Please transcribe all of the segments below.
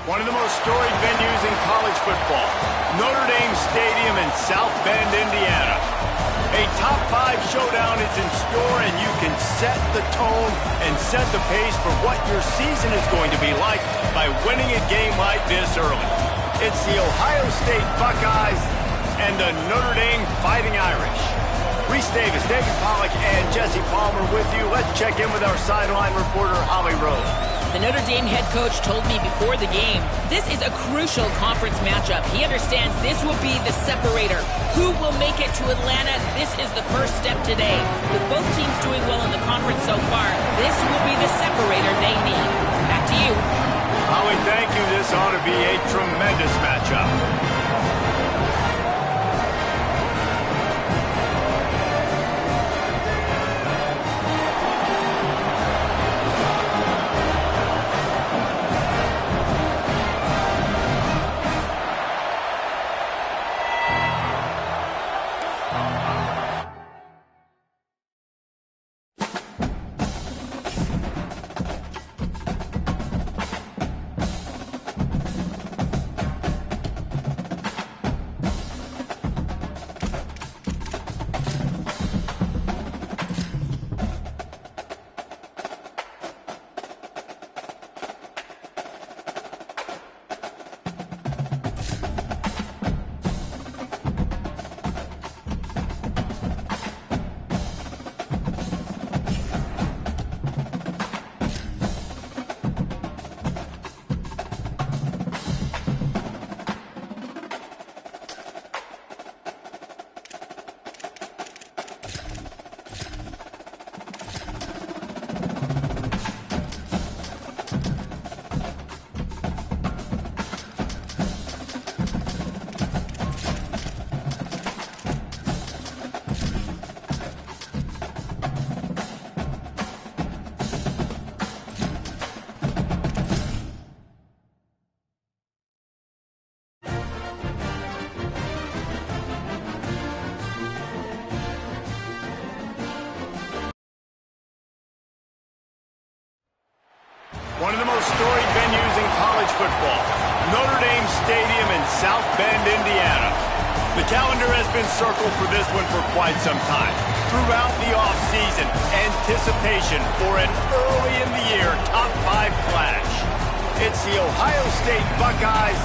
One of the most storied venues in college football, Notre Dame Stadium in South Bend, Indiana. A top 5 showdown is in store, and you can set the tone and set the pace for what your season is going to be like by winning a game like this early. It's the Ohio State Buckeyes and the Notre Dame Fighting Irish. Reese Davis, David Pollack, and Jesse Palmer with you. Let's check in with our sideline reporter, Holly Rose. The Notre Dame head coach told me before the game, this is a crucial conference matchup. He understands this will be the separator. Who will make it to Atlanta? This is the first step today. With both teams doing well in the conference so far, this will be the separator they need. Back to you. Holly, thank you. This ought to be a tremendous matchup. One of the most storied venues in college football, Notre Dame Stadium in South Bend, Indiana. The calendar has been circled for this one for quite some time. Throughout the offseason, anticipation for an early-in-the-year top 5 clash. It's the Ohio State Buckeyes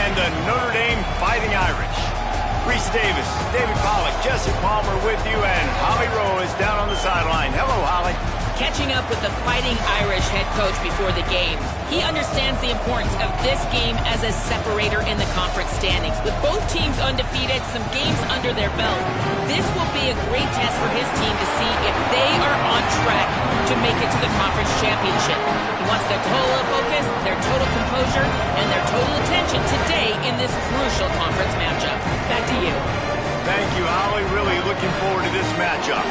and the Notre Dame Fighting Irish. Reese Davis, David Pollack, Jesse Palmer with you, and Holly Rowe is down on the sideline. Hello, Holly. Catching up with the Fighting Irish head coach before the game, he understands the importance of this game as a separator in the conference standings. With both teams undefeated, some games under their belt, this will be a great test for his team to see if they are on track to make it to the conference championship. He wants their total focus, their total composure, and their total attention today in this crucial conference matchup. Back to you. Thank you, Holly. Really looking forward to this matchup.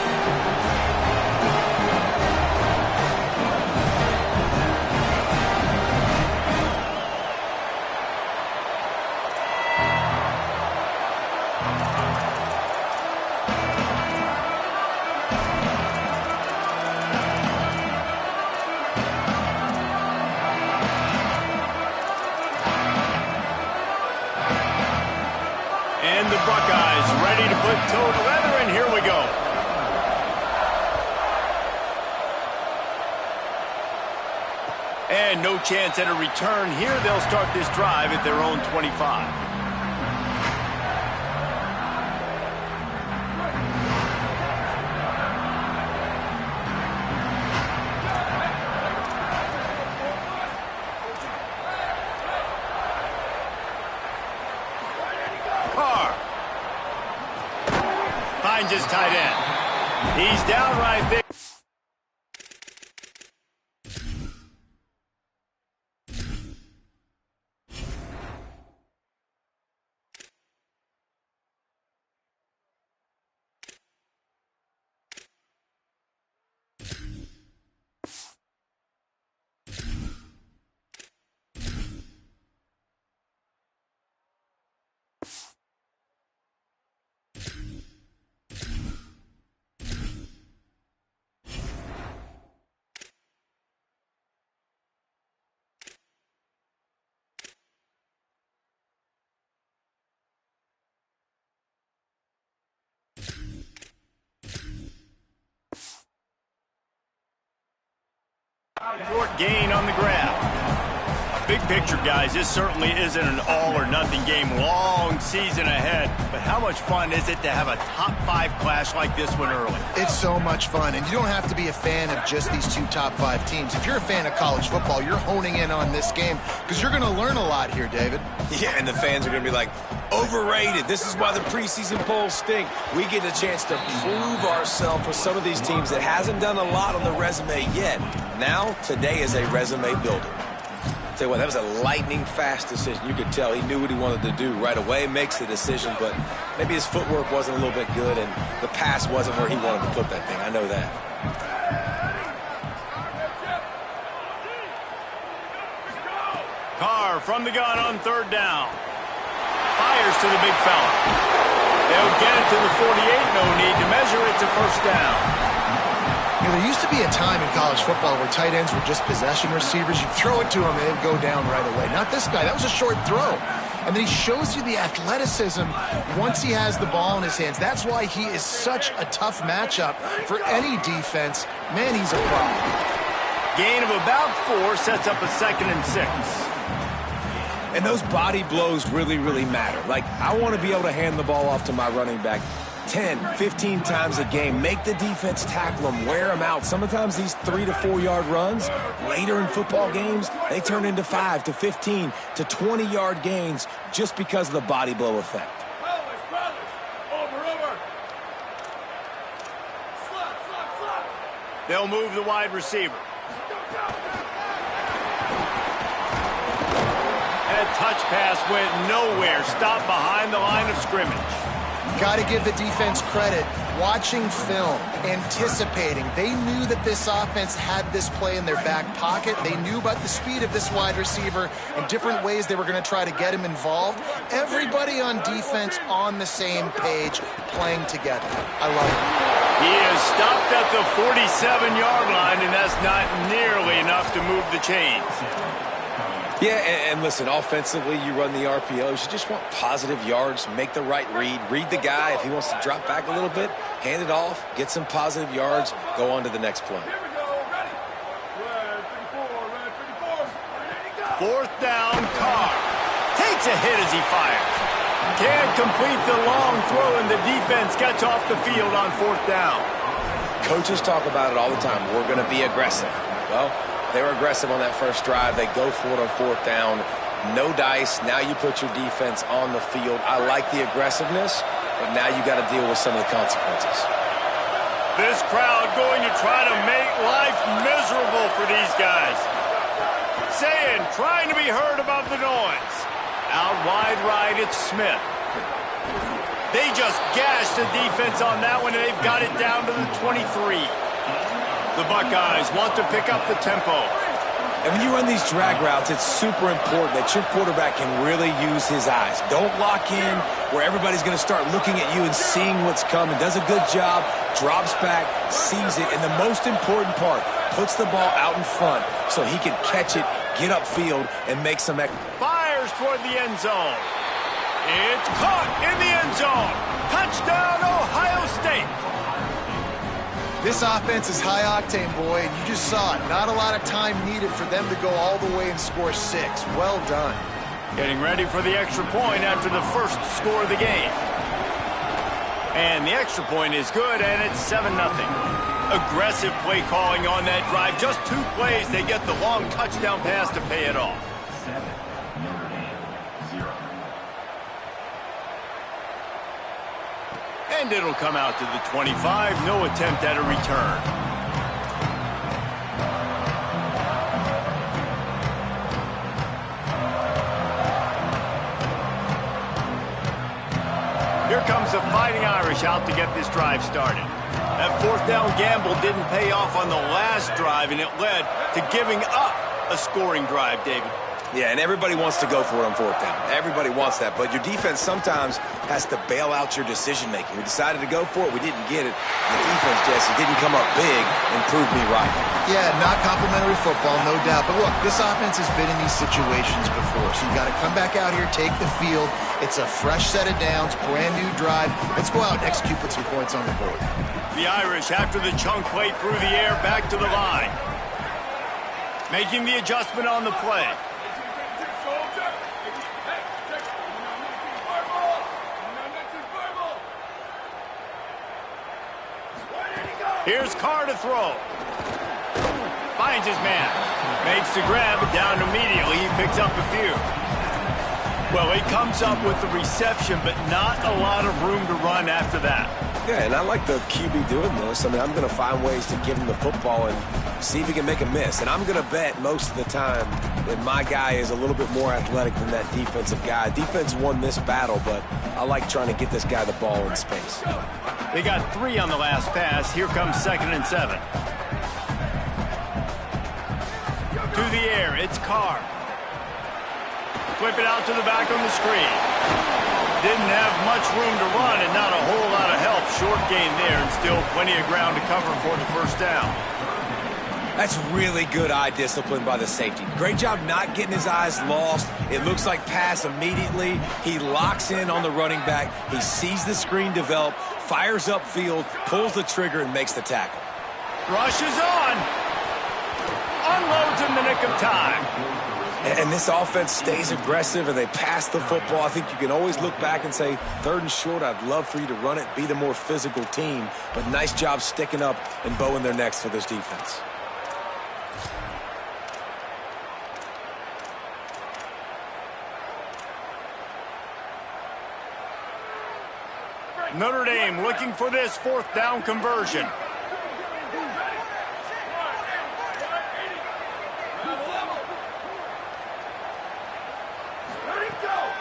And the Buckeyes ready to put toe to leather, and here we go. And no chance at a return here. They'll start this drive at their own 25. Finds his tight end. He's down right there. Short gain on the grab. Big picture, guys, this certainly isn't an all-or-nothing game. Long season ahead, but how much fun is it to have a top-5 clash like this one early? It's so much fun, and you don't have to be a fan of just these two top-5 teams. If you're a fan of college football, you're honing in on this game because you're going to learn a lot here, David. Yeah, and the fans are going to be like, overrated. This is why the preseason polls stink. We get a chance to prove ourselves with some of these teams that hasn't done a lot on the resume yet. Now, today is a resume builder. Tell you what, that was a lightning-fast decision. You could tell he knew what he wanted to do right away, makes the decision, but maybe his footwork wasn't a little bit good, and the pass wasn't where he wanted to put that thing. I know that. Carr from the gun on 3rd down. Fires to the big fella. They'll get it to the 48. No need to measure it to 1st down. You know, there used to be a time in college football where tight ends were just possession receivers. You throw it to him and they'd go down right away. Not this guy. That was a short throw. And then he shows you the athleticism once he has the ball in his hands. That's why he is such a tough matchup for any defense. Man, he's a problem. Gain of about 4 sets up a 2nd and 6. And those body blows really, really matter. Like, I want to be able to hand the ball off to my running back 10, 15 times a game. Make the defense tackle them, wear them out. Sometimes these 3 to 4 yard runs, later in football games, they turn into 5 to 15 to 20 yard gains just because of the body blow effect. They'll move the wide receiver. That touch pass went nowhere. Stopped behind the line of scrimmage. Got to give the defense credit. Watching film, anticipating. They knew that this offense had this play in their back pocket. They knew about the speed of this wide receiver and different ways they were going to try to get him involved. Everybody on defense on the same page, playing together. I love it. He is stopped at the 47-yard line, and that's not nearly enough to move the chains. Yeah, and listen, offensively, you run the RPOs. You just want positive yards, make the right read. Read the guy. If he wants to drop back a little bit, hand it off, get some positive yards, go on to the next play. 4th down, Carr. Takes a hit as he fires. Can't complete the long throw, and the defense gets off the field on 4th down. Coaches talk about it all the time. We're going to be aggressive. Well, they were aggressive on that first drive. They go for it on 4th down. No dice. Now you put your defense on the field. I like the aggressiveness, but now you got to deal with some of the consequences. This crowd going to try to make life miserable for these guys. Saying, trying to be heard above the noise. Out wide right, it's Smith. They just gashed the defense on that one, and they've got it down to the 23. The Buckeyes want to pick up the tempo. And when you run these drag routes, it's super important that your quarterback can really use his eyes. Don't lock in where everybody's going to start looking at you and seeing what's coming. Does a good job, drops back, sees it, and the most important part, puts the ball out in front so he can catch it, get upfield, and make some... Fires toward the end zone. It's caught in the end zone. Touchdown, Ohio State. This offense is high-octane, boy, and you just saw it. Not a lot of time needed for them to go all the way and score 6. Well done. Getting ready for the extra point after the first score of the game. And the extra point is good, and it's 7-0. Aggressive play calling on that drive. Just 2 plays, they get the long touchdown pass to pay it off. And it'll come out to the 25. No attempt at a return. Here comes the Fighting Irish out to get this drive started. That 4th down gamble didn't pay off on the last drive, and it led to giving up a scoring drive, David. Yeah, and everybody wants to go for it on 4th down. Everybody wants that, but your defense sometimes has to bail out your decision-making. We decided to go for it. We didn't get it. The defense, Jesse, didn't come up big and prove me right. Yeah, not complimentary football, no doubt. But look, this offense has been in these situations before, so you got to come back out here, take the field. It's a fresh set of downs, brand new drive. Let's go out and execute, put some points on the board. The Irish, after the chunk play through the air, back to the line. Making the adjustment on the play. Here's Carr to throw. Finds his man. Makes the grab, but down immediately. He picks up a few. Well, he comes up with the reception, but not a lot of room to run after that. Yeah, and I like the QB doing this. I mean, I'm going to find ways to give him the football and see if he can make a miss. And I'm going to bet most of the time that my guy is a little bit more athletic than that defensive guy. Defense won this battle, but I like trying to get this guy the ball in space. They got 3 on the last pass. Here comes 2nd and 7. To the air, it's Carr. Flip it out to the back on the screen. Didn't have much room to run and not a whole lot of help. Short gain there and still plenty of ground to cover for the first down. That's really good eye discipline by the safety. Great job not getting his eyes lost. It looks like pass immediately. He locks in on the running back. He sees the screen develop, fires upfield, pulls the trigger, and makes the tackle. Rushes on. Unloads in the nick of time. And this offense stays aggressive and they pass the football. I think you can always look back and say, 3rd and short, I'd love for you to run it, be the more physical team. But nice job sticking up and bowing their necks for this defense. Notre Dame looking for this 4th down conversion.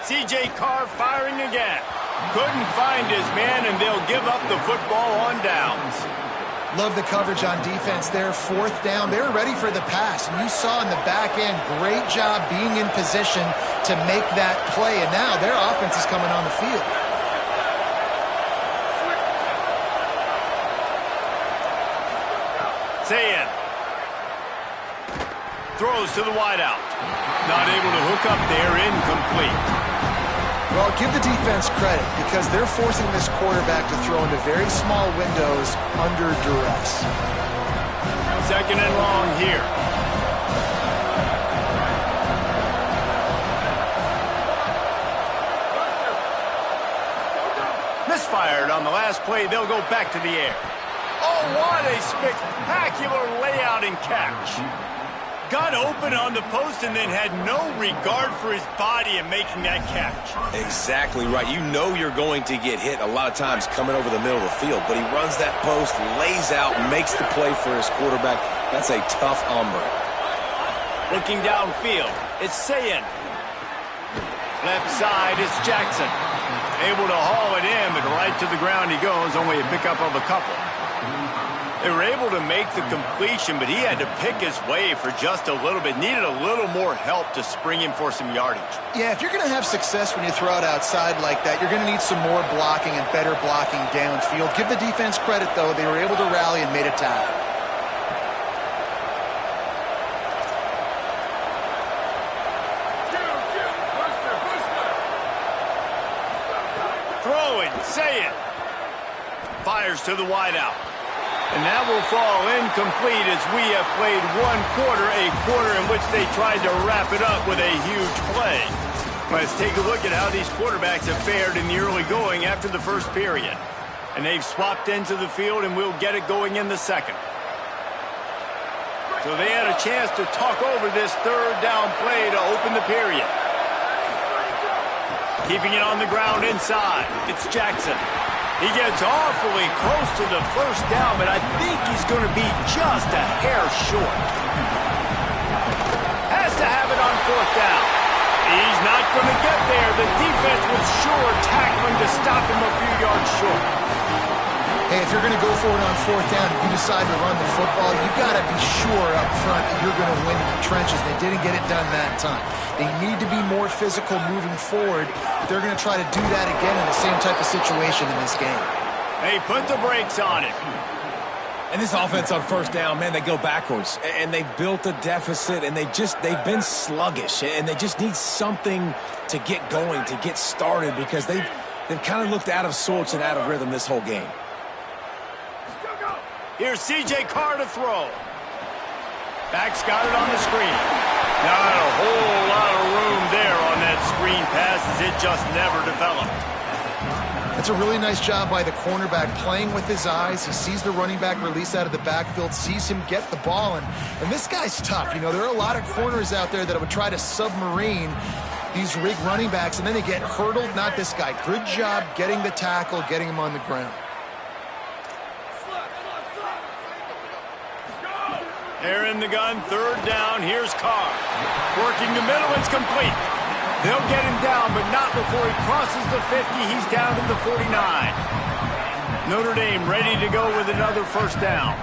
C.J. Carr firing again. Couldn't find his man, and they'll give up the football on downs. Love the coverage on defense there. 4th down. They were ready for the pass. And you saw in the back end, great job being in position to make that play. And now their offense is coming on the field. Sayin throws to the wideout. Not able to hook up there, incomplete. Well, give the defense credit because they're forcing this quarterback to throw into very small windows under duress. 2nd and long here. Misfired on the last play. They'll go back to the air. Oh, what a spectacular layout and catch. Got open on the post and then had no regard for his body in making that catch. Exactly right. You know you're going to get hit a lot of times coming over the middle of the field, but he runs that post, lays out, makes the play for his quarterback. That's a tough hombre. Looking downfield, it's Sayin. Left side, it's Jackson. Able to haul it in, but right to the ground he goes, only a pickup of a couple. They were able to make the completion, but he had to pick his way for just a little bit. Needed a little more help to spring him for some yardage. Yeah, if you're going to have success when you throw it outside like that, you're going to need some more blocking and better blocking downfield. Give the defense credit, though. They were able to rally and made a tackle. Throwing, say it. Fires to the wideout. And that will fall incomplete as we have played 1 quarter, a quarter in which they tried to wrap it up with a huge play. Let's take a look at how these quarterbacks have fared in the early going after the first period. And they've swapped into the field, and we'll get it going in the 2nd. So they had a chance to talk over this 3rd down play to open the period. Keeping it on the ground inside, it's Jackson. He gets awfully close to the first down, but I think he's going to be just a hair short. Has to have it on 4th down. He's not going to get there. The defense was sure tackling to stop him a few yards short. Hey, if you're going to go for it on 4th down, if you decide to run the football, you've got to be sure up front that you're going to win in the trenches. They didn't get it done that time. They need to be more physical moving forward. They're going to try to do that again in the same type of situation in this game. They put the brakes on it. And this offense on 1st down, man, they go backwards. And they've built a deficit, and they've been sluggish. And they just need something to get going, to get started, because they've kind of looked out of sorts and out of rhythm this whole game. Here's C.J. Carr to throw. Back's got it on the screen. Not a whole lot of room there on that screen pass as it just never developed. That's a really nice job by the cornerback, playing with his eyes. He sees the running back release out of the backfield, sees him get the ball, and this guy's tough. You know, there are a lot of corners out there that would try to submarine these rig running backs, and then they get hurdled. Not this guy. Good job getting the tackle, getting him on the ground. They're in the gun, third down. Here's Carr. Working the middle, it's complete. They'll get him down, but not before he crosses the 50. He's down to the 49. Notre Dame ready to go with another first down.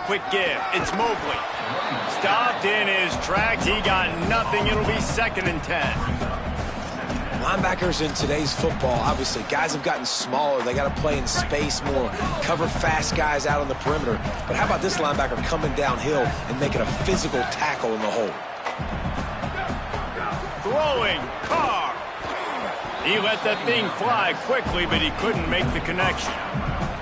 Quick give. It's Mobley. Stopped in his tracks. He got nothing. It'll be 2nd and 10. Linebackers in today's football, obviously, guys have gotten smaller. They got to play in space more, cover fast guys out on the perimeter. But how about this linebacker coming downhill and making a physical tackle in the hole? Throwing, Carr. He let that thing fly quickly, but he couldn't make the connection.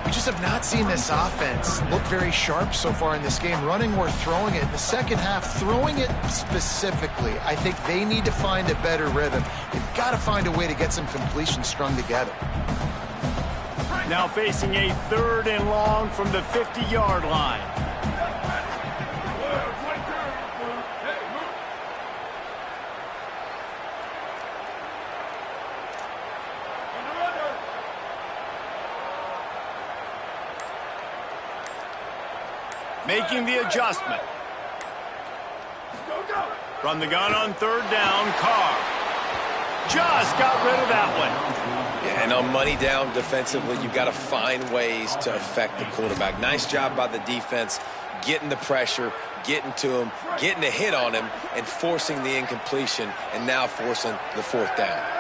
We just have not seen this offense look very sharp so far in this game. Running or throwing it. In the second half, throwing it specifically, I think they need to find a better rhythm. They've got to find a way to get some completions strung together. Now facing a 3rd and long from the 50-yard line. Making the adjustment. From the gun on 3rd down, Carr. Just got rid of that one. Yeah, and on money down defensively, you've got to find ways to affect the quarterback. Nice job by the defense, getting the pressure, getting to him, getting a hit on him, and forcing the incompletion, and now forcing the 4th down.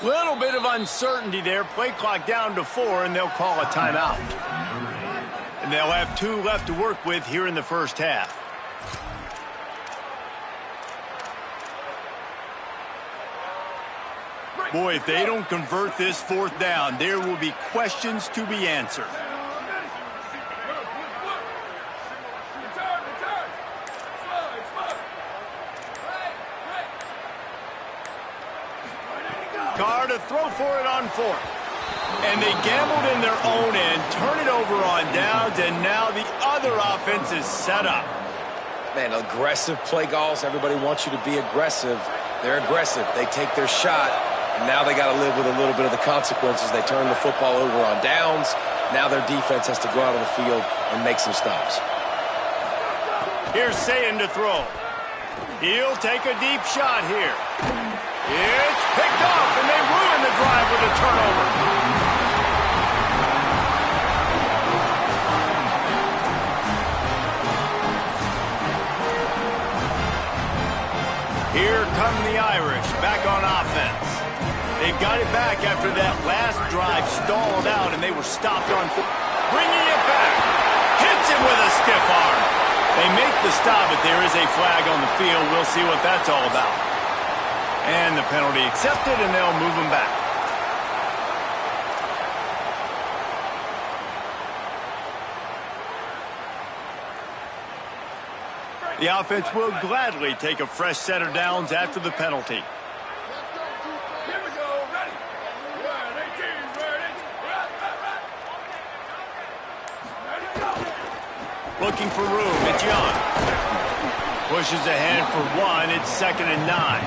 Little bit of uncertainty there. Play clock down to 4, and they'll call a timeout. And they'll have 2 left to work with here in the first half. Boy, if they don't convert this 4th down, there will be questions to be answered. Carr to throw for it on 4th. And they gambled in their own end, turn it over on downs, and now the other offense is set up. Man, aggressive play calls. Everybody wants you to be aggressive. They're aggressive. They take their shot. And now they got to live with a little bit of the consequences. They turn the football over on downs. Now their defense has to go out on the field and make some stops. Here's Sayin to throw. He'll take a deep shot here. It's picked off, and they ruin the drive with a turnover. Here come the Irish back on offense. They've got it back after that last drive stalled out, and they were stopped on foot. Bringing it back. Hits him with a stiff arm. They make the stop, but there is a flag on the field. We'll see what that's all about. And the penalty accepted, and they'll move him back. The offense will gladly take a fresh set of downs after the penalty. Here we go, ready. Looking for room. It's Young. Pushes ahead for 1. It's 2nd and 9.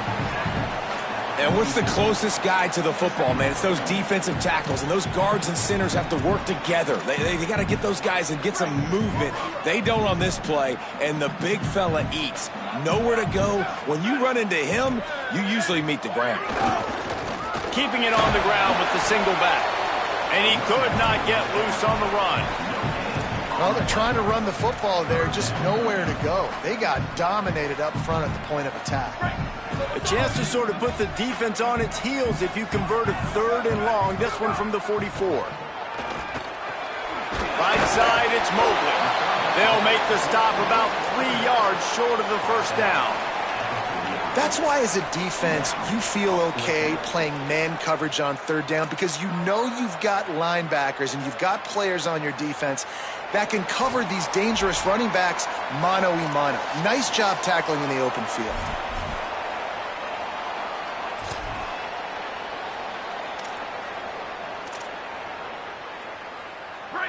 And what's the closest guy to the football, man? It's those defensive tackles, and those guards and centers have to work together. They got to get those guys and get some movement. They don't on this play, and the big fella eats. Nowhere to go. When you run into him, you usually meet the ground. Keeping it on the ground with the single back. And he could not get loose on the run. Well, they're trying to run the football there, just nowhere to go. They got dominated up front at the point of attack. A chance to sort of put the defense on its heels if you convert a 3rd and long. This one from the 44. Right side, it's Mobley. They'll make the stop about 3 yards short of the first down. That's why as a defense, you feel okay playing man coverage on 3rd down because you know you've got linebackers and you've got players on your defense that can cover these dangerous running backs mano-a-mano. Nice job tackling in the open field.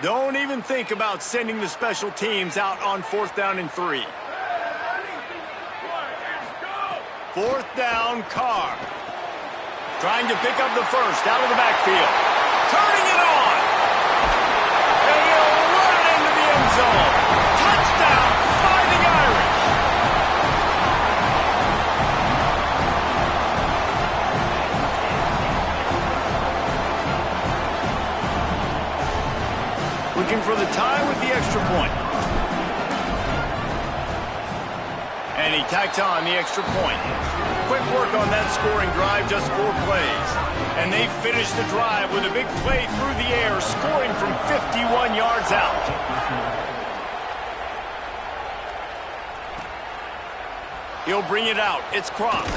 Don't even think about sending the special teams out on 4th down and 3. 4th down, Carr. Trying to pick up the first out of the backfield. Turning it on. And he'll run it into the end zone. Touchdown, Fighting Irish. Looking for the tie with the extra point. And he tacks on the extra point. Quick work on that scoring drive, just 4 plays. And they finish the drive with a big play through the air, scoring from 51 yards out. He'll bring it out. It's Cross.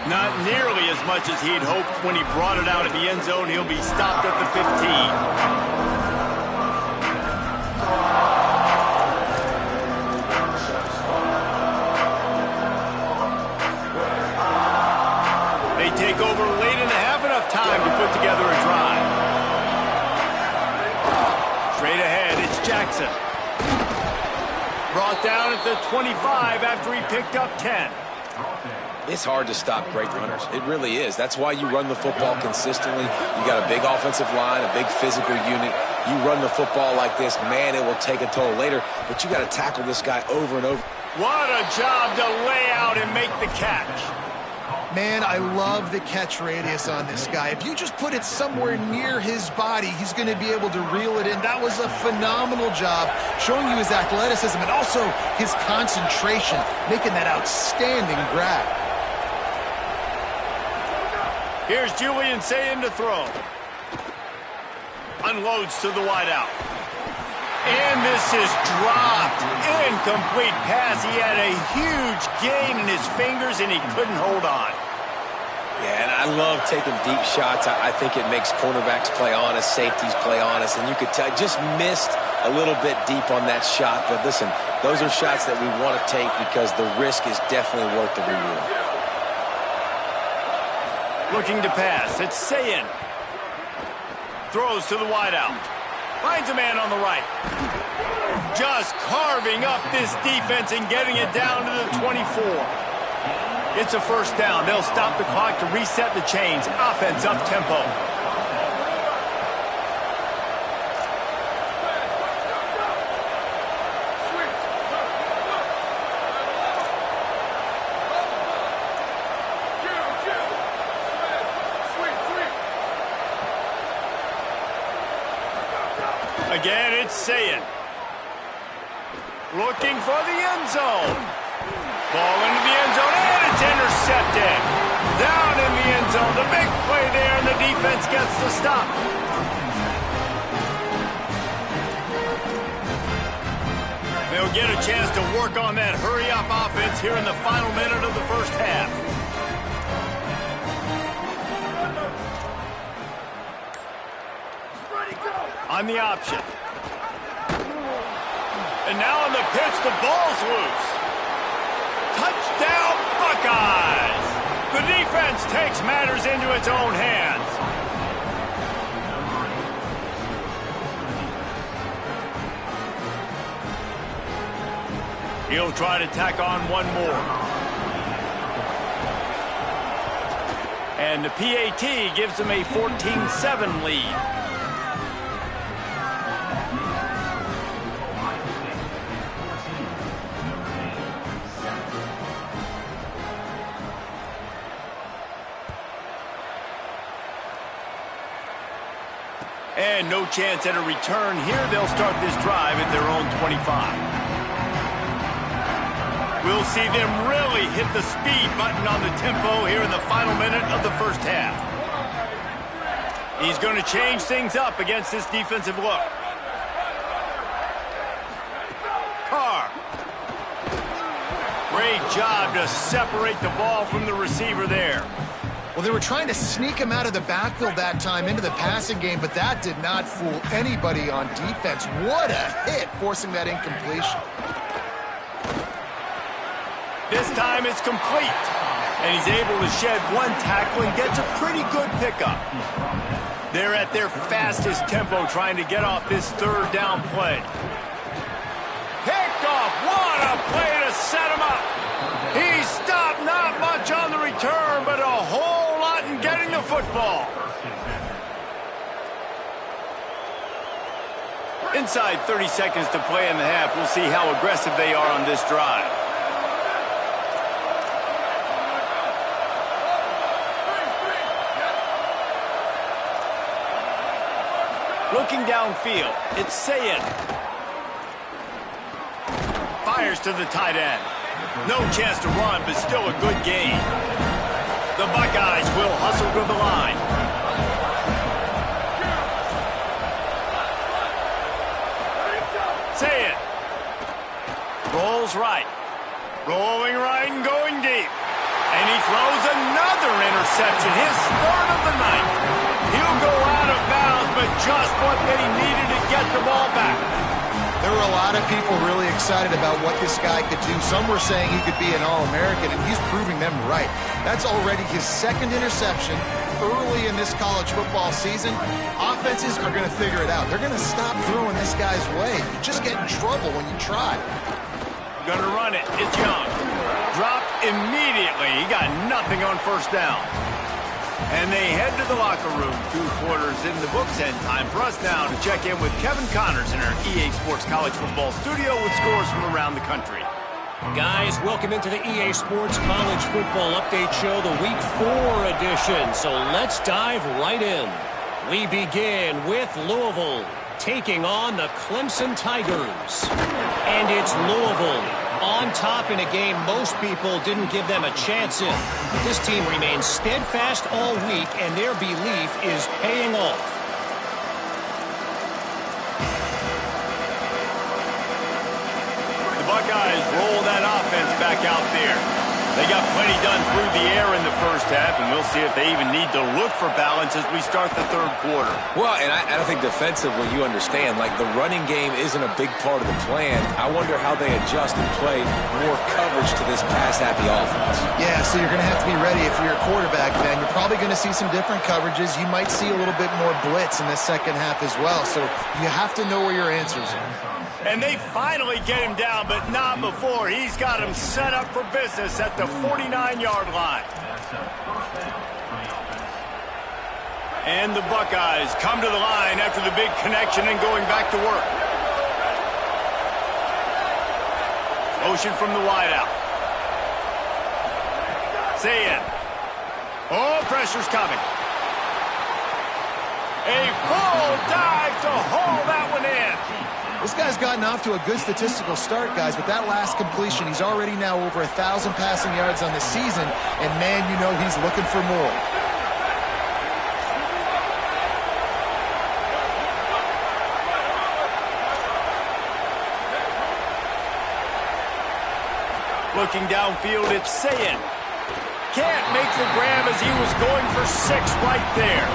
Not nearly as much as he'd hoped when he brought it out at the end zone. He'll be stopped at the 15. Take over late and have enough time to put together a drive. Straight ahead, it's Jackson. Brought down at the 25 after he picked up 10. It's hard to stop great runners. It really is. That's why you run the football consistently. You got a big offensive line, a big physical unit. You run the football like this, man, it will take a toll later, but you got to tackle this guy over and over. What a job to lay out and make the catch. Man, I love the catch radius on this guy. If you just put it somewhere near his body, he's going to be able to reel it in. That was a phenomenal job, showing you his athleticism and also his concentration, making that outstanding grab. Here's Julian Sayin to throw. Unloads to the wideout. And this is dropped. Incomplete pass. He had a huge gain in his fingers, and he couldn't hold on. Yeah, and I love taking deep shots. I think it makes cornerbacks play honest, safeties play honest, and you could tell just missed a little bit deep on that shot. But listen, those are shots that we want to take because the risk is definitely worth the reward. Looking to pass. It's Sayin. Throws to the wideout. Finds a man on the right. Just carving up this defense and getting it down to the 24. It's a first down. They'll stop the clock to reset the chains. Offense up tempo. Again, it's Sayin. Looking for the end zone. Ball into the end zone, and it's intercepted. Down in the end zone. The big play there, and the defense gets the stop. They'll get a chance to work on that hurry-up offense here in the final minute of the first half. On the option. And now on the pitch, the ball's loose. Touchdown, Buckeyes! The defense takes matters into its own hands. He'll try to tack on one more. And the PAT gives him a 14-7 lead. And no chance at a return here. They'll start this drive at their own 25. We'll see them really hit the speed button on the tempo here in the final minute of the first half. He's going to change things up against this defensive look. Carr. Great job to separate the ball from the receiver there. Well, they were trying to sneak him out of the backfield that time into the passing game, but that did not fool anybody on defense. What a hit, forcing that incompletion. This time it's complete, and he's able to shed one tackle and gets a pretty good pickup. They're at their fastest tempo trying to get off this third down play. Picked off. What a play to set him up. He stopped not much on the return, but a whole lot in getting the football. Inside 30 seconds to play in the half. We'll see how aggressive they are on this drive. Looking downfield, it's Sayed. Fires to the tight end. No chance to run, but still a good gain. The Buckeyes will hustle to the line. Sayed. Rolls right. Rolling right and going deep. And he throws another interception, his third of the night. He'll go out of bounds, but just what they needed to get the ball back. There were a lot of people really excited about what this guy could do. Some were saying he could be an All-American, and he's proving them right. That's already his second interception early in this college football season. Offenses are going to figure it out. They're going to stop throwing this guy's way. You just get in trouble when you try. Gonna run it. It's Young. Dropped immediately. He got nothing on first down. And they head to the locker room. 2 quarters in the books, and time for us now to check in with Kevin Connors in our EA Sports College Football studio with scores from around the country. Guys, welcome into the EA Sports College Football Update Show, the Week 4 edition. So let's dive right in. We begin with Louisville taking on the Clemson Tigers. And it's Louisville on top in a game most people didn't give them a chance in. This team remains steadfast all week, and their belief is paying off. The Buckeyes roll that offense back out there. They got plenty done through the air in the first half, and we'll see if they even need to look for balance as we start the third quarter. Well, and I think defensively, you understand, like the running game isn't a big part of the plan. I wonder how they adjust and play more coverage to this pass-happy offense. Yeah, so you're going to have to be ready if you're a quarterback, man. You're probably going to see some different coverages. You might see a little bit more blitz in the second half as well, so you have to know where your answers are. And they finally get him down, but not before. He's got him set up for business at the 49-yard line. And the Buckeyes come to the line after the big connection and going back to work. Motion from the wideout. Sayed. Oh, pressure's coming. A full dive to haul that one in. This guy's gotten off to a good statistical start, guys, but that last completion, he's already now over 1,000 passing yards on the season, and man, you know he's looking for more. Looking downfield, it's Sayed. Can't make the grab as he was going for 6 right there.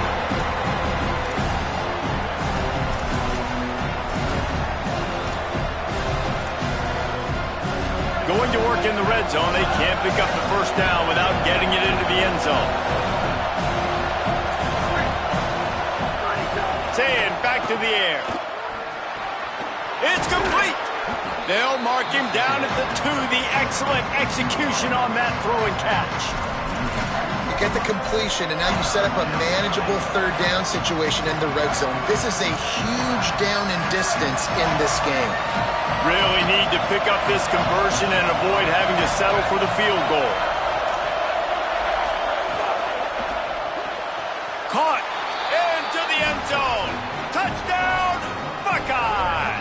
Going to work in the red zone. They can't pick up the first down without getting it into the end zone. Sayed back to the air. It's complete. They'll mark him down at the 2. The excellent execution on that throw and catch. You get the completion, and now you set up a manageable third down situation in the red zone. This is a huge down in distance in this game. Really need to pick up this conversion and avoid having to settle for the field goal. Caught into the end zone. Touchdown, Buckeye.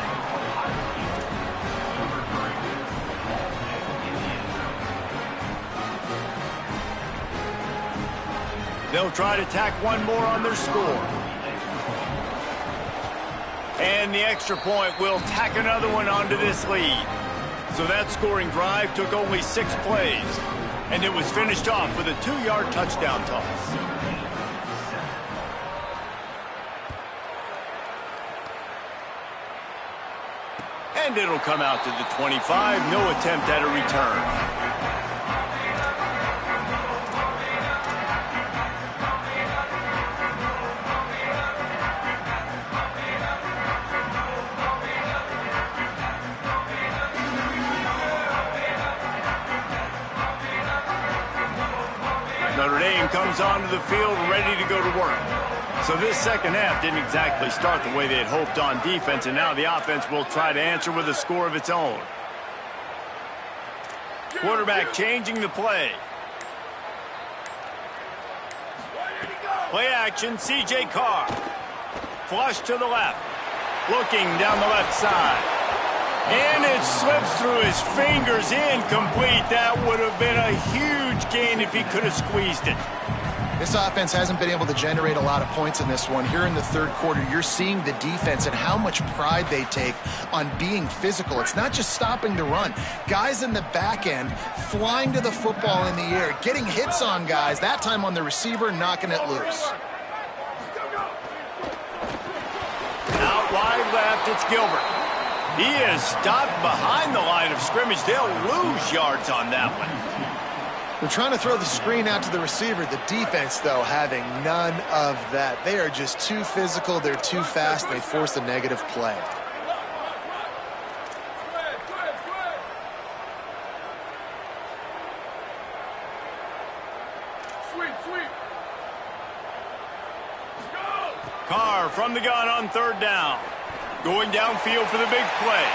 They'll try to tack one more on their score. And the extra point will tack another one onto this lead. So that scoring drive took only 6 plays. And it was finished off with a 2-yard touchdown toss. And it'll come out to the 25. No attempt at a return. Notre Dame comes onto the field ready to go to work. So this second half didn't exactly start the way they had hoped on defense, and now the offense will try to answer with a score of its own. Quarterback changing the play. Play action, C.J. Carr. Flush to the left. Looking down the left side. And it slips through his fingers, incomplete. That would have been a huge gain if he could have squeezed it. This offense hasn't been able to generate a lot of points in this one. Here in the third quarter, you're seeing the defense and how much pride they take on being physical. It's not just stopping the run. Guys in the back end flying to the football in the air, getting hits on guys, that time on the receiver, knocking it loose. Out wide left, it's Gilbert. He is stopped behind the line of scrimmage. They'll lose yards on that one. They're trying to throw the screen out to the receiver. The defense, though, having none of that. They are just too physical. They're too fast. And they force a negative play. Carr from the gun on third down. Going downfield for the big play.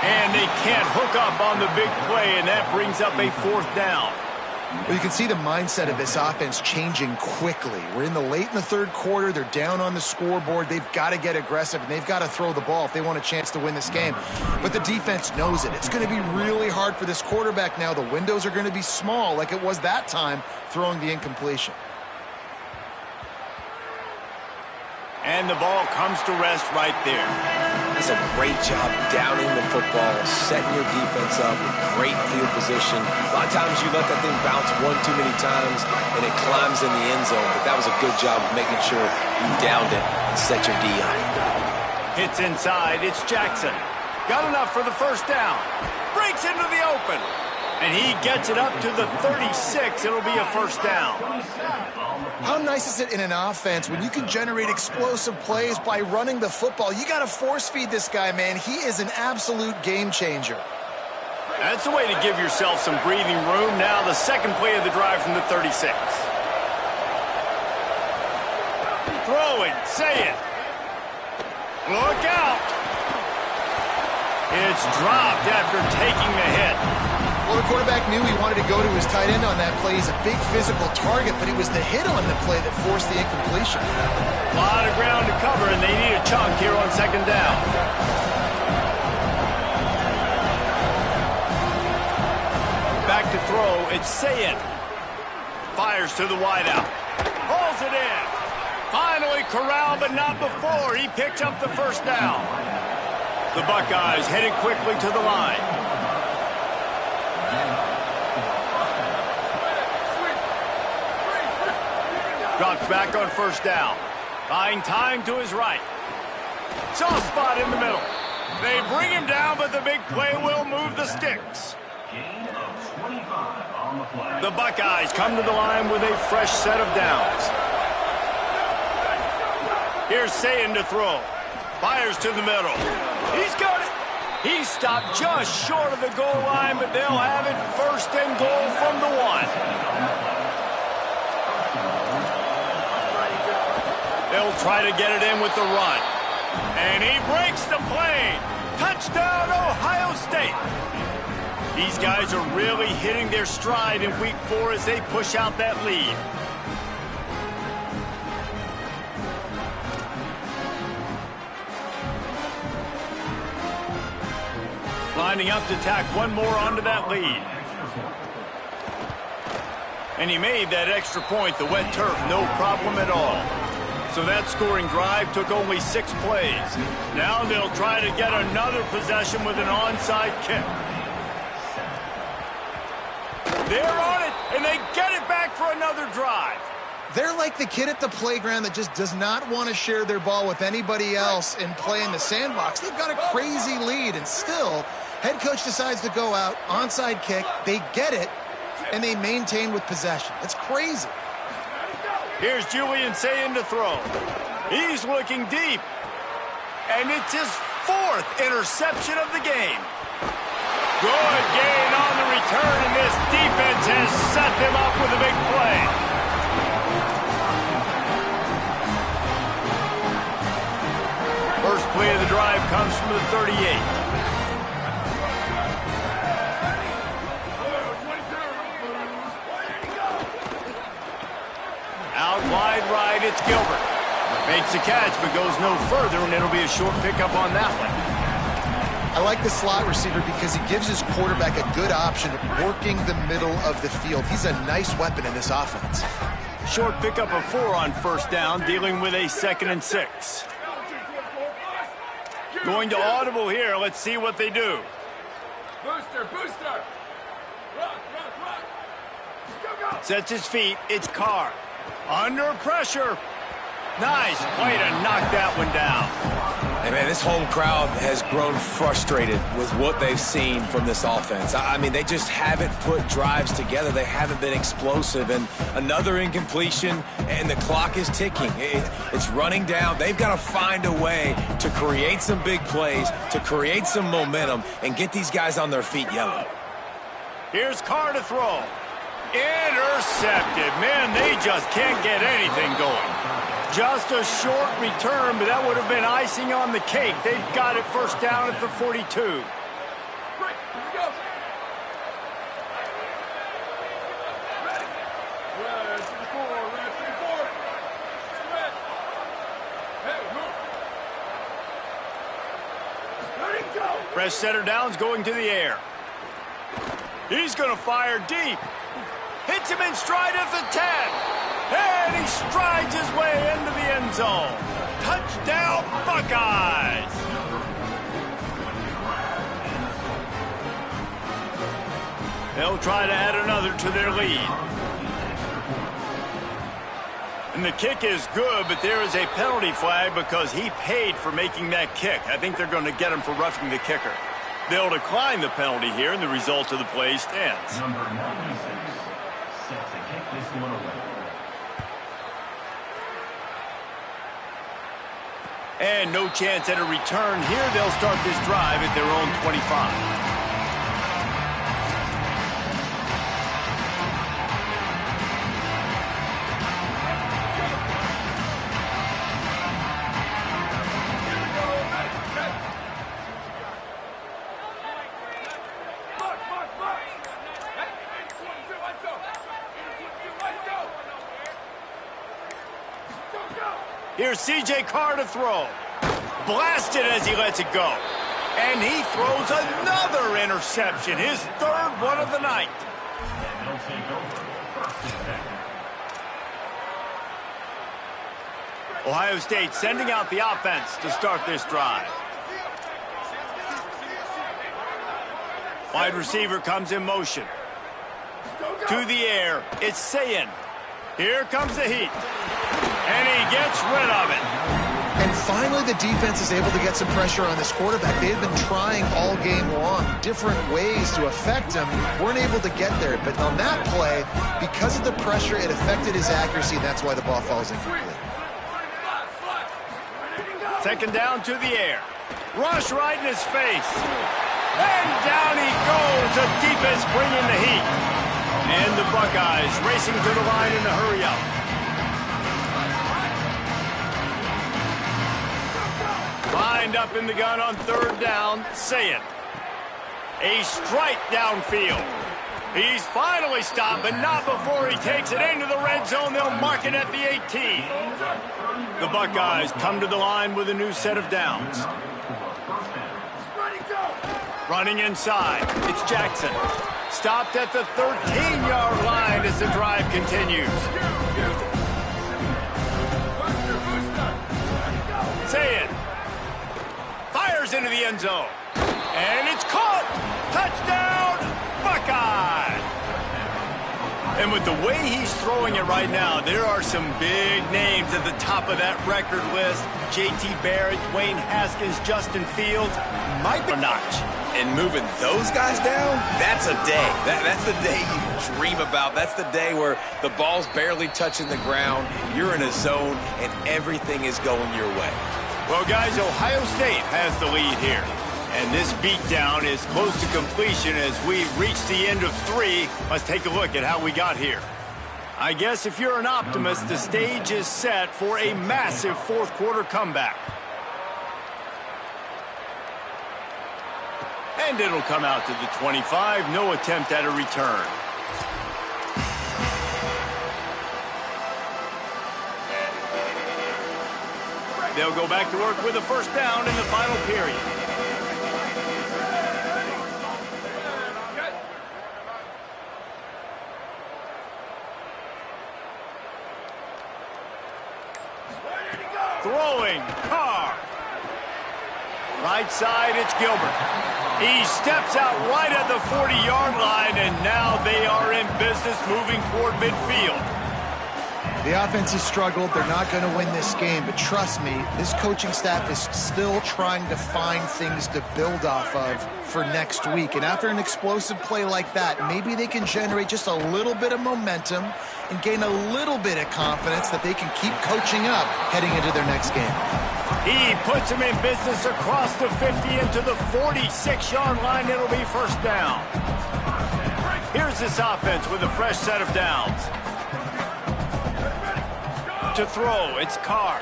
And they can't hook up on the big play, and that brings up a 4th down. Well, you can see the mindset of this offense changing quickly. We're in the third quarter. They're down on the scoreboard. They've got to get aggressive, and they've got to throw the ball if they want a chance to win this game. But the defense knows it. It's going to be really hard for this quarterback now. The windows are going to be small like it was that time throwing the incompletion. And the ball comes to rest right there. That's a great job downing the football, setting your defense up with great field position. A lot of times you let that thing bounce one too many times and it climbs in the end zone, but that was a good job of making sure you downed it and set your D up. Hits inside, it's Jackson. Got enough for the first down. Breaks into the open. And he gets it up to the 36. It'll be a first down. How nice is it in an offense when you can generate explosive plays by running the football? You got to force feed this guy, man. He is an absolute game changer. That's a way to give yourself some breathing room. Now the second play of the drive from the 36. Throwing, say it. Look out. It's dropped after taking the hit. Well, the quarterback knew he wanted to go to his tight end on that play. He's a big physical target, but it was the hit on the play that forced the incompletion. A lot of ground to cover, and they need a chunk here on second down. Back to throw, it's Sayin. Fires to the wideout. Pulls it in. Finally corralled, but not before. He picked up the first down. The Buckeyes headed quickly to the line. Drops back on first down. Buying time to his right. Soft spot in the middle. They bring him down, but the big play will move the sticks. The Buckeyes come to the line with a fresh set of downs. Here's Sayin to throw. Fires to the middle. He's got it. He stopped just short of the goal line, but they'll have it first and goal from the 1. They'll try to get it in with the run. And he breaks the play. Touchdown, Ohio State. These guys are really hitting their stride in week 4 as they push out that lead. Lining up to tack one more onto that lead. And he made that extra point, the wet turf, no problem at all. So that scoring drive took only 6 plays. Now they'll try to get another possession with an onside kick. They're on it, and they get it back for another drive. They're like the kid at the playground that just does not want to share their ball with anybody else and play in the sandbox. They've got a crazy lead, and still, head coach decides to go out, onside kick, they get it, and they maintain with possession. It's crazy. Here's Julian saying to throw. He's looking deep. And it's his 4th interception of the game. Good gain on the return, and this defense has set them up with a big play. First play of the drive comes from the 38. Out wide right, it's Gilbert. Makes the catch, but goes no further, and it'll be a short pickup on that one. I like the slot receiver because he gives his quarterback a good option of working the middle of the field. He's a nice weapon in this offense. Short pickup of 4 on first down, dealing with a 2nd and 6. Going to audible here. Let's see what they do. Booster, booster. Rock, rock, rock. Go, go. Sets his feet. It's Carr. Under pressure. Nice play to knock that one down. And, man, this home crowd has grown frustrated with what they've seen from this offense. I mean, they just haven't put drives together. They haven't been explosive. And another incompletion, and the clock is ticking. It's running down. They've got to find a way to create some big plays, to create some momentum, and get these guys on their feet yelling. Here's Carr to throw. Intercepted. Man, they just can't get anything going. Just a short return, but that would have been icing on the cake. They've got it first down at the 42. Right, here we go. Ready. Red to the 4, red to the 4. Red. Hey, move. Ready, go. Fresh center down's going to the air. He's going to fire deep. Hits him in stride at the 10. And he strides his way into the end zone. Touchdown, Buckeyes! They'll try to add another to their lead. And the kick is good, but there is a penalty flag because he paid for making that kick. I think they're going to get him for roughing the kicker. They'll decline the penalty here, and the result of the play stands. Number 96 set to kick this one away. And no chance at a return here. They'll start this drive at their own 25. Here's C.J. Carr to throw. Blasted as he lets it go. And he throws another interception, his 3rd one of the night. And they'll take over first and 10. Ohio State sending out the offense to start this drive. Wide receiver comes in motion. To the air, it's Sayin. Here comes the heat. And he gets rid of it. And finally, the defense is able to get some pressure on this quarterback. They had been trying all game long, different ways to affect him. Weren't able to get there. But on that play, because of the pressure, it affected his accuracy, and that's why the ball falls incomplete. 2nd down to the air. Rush right in his face. And down he goes. The defense bringing the heat. And the Buckeyes racing to the line in a hurry up. Lined up in the gun on 3rd down, Sayin. A strike downfield. He's finally stopped, but not before he takes it into the red zone. They'll mark it at the 18. The Buckeyes come to the line with a new set of downs. Running inside, it's Jackson. Stopped at the 13-yard line as the drive continues. Say it. Fires into the end zone. And it's caught. Touchdown, Buckeye. And with the way he's throwing it right now, there are some big names at the top of that record list. J.T. Barrett, Dwayne Haskins, Justin Fields, might be a notch. And moving those guys down, that's a day. That's the day you dream about. That's the day where the ball's barely touching the ground, you're in a zone, and everything is going your way. Well, guys, Ohio State has the lead here. And this beatdown is close to completion as we reach the end of 3. Let's take a look at how we got here. I guess if you're an optimist, the stage is set for a massive fourth-quarter comeback. And it'll come out to the 25. No attempt at a return. They'll go back to work with a first down in the final period. Throwing, Carr. Right side, it's Gilbert. He steps out right at the 40-yard line, and now they are in business moving toward midfield. The offense has struggled. They're not going to win this game, but trust me, this coaching staff is still trying to find things to build off of for next week. And after an explosive play like that, maybe they can generate just a little bit of momentum and gain a little bit of confidence that they can keep coaching up heading into their next game. He puts him in business across the 50 into the 46-yard line. It'll be first down. Here's this offense with a fresh set of downs. To throw, it's Carr.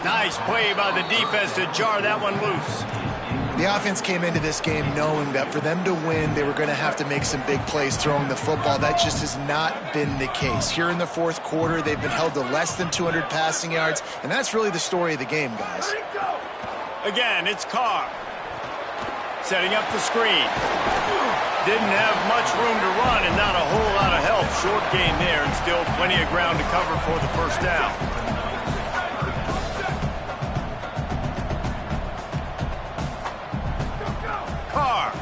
Nice play by the defense to jar that one loose. The offense came into this game knowing that for them to win, they were going to have to make some big plays throwing the football. That just has not been the case. Here in the fourth quarter, they've been held to less than 200 passing yards, and that's really the story of the game, guys. Again, it's Carr. Setting up the screen. Didn't have much room to run and not a whole lot of help. Short gain there and still plenty of ground to cover for the first down. Carr.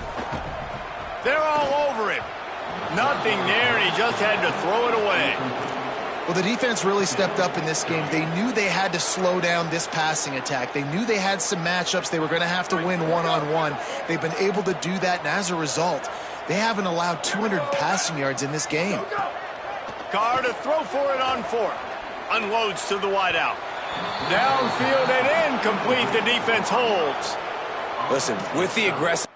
They're all over him. Nothing there, and he just had to throw it away. Well, the defense really stepped up in this game. They knew they had to slow down this passing attack. They knew they had some matchups they were going to have to win one-on-one. They've been able to do that, and as a result, they haven't allowed 200 passing yards in this game. Carr to throw for it on fourth. Unloads to the wideout. Downfield and incomplete. The defense holds. Listen, with the aggressive...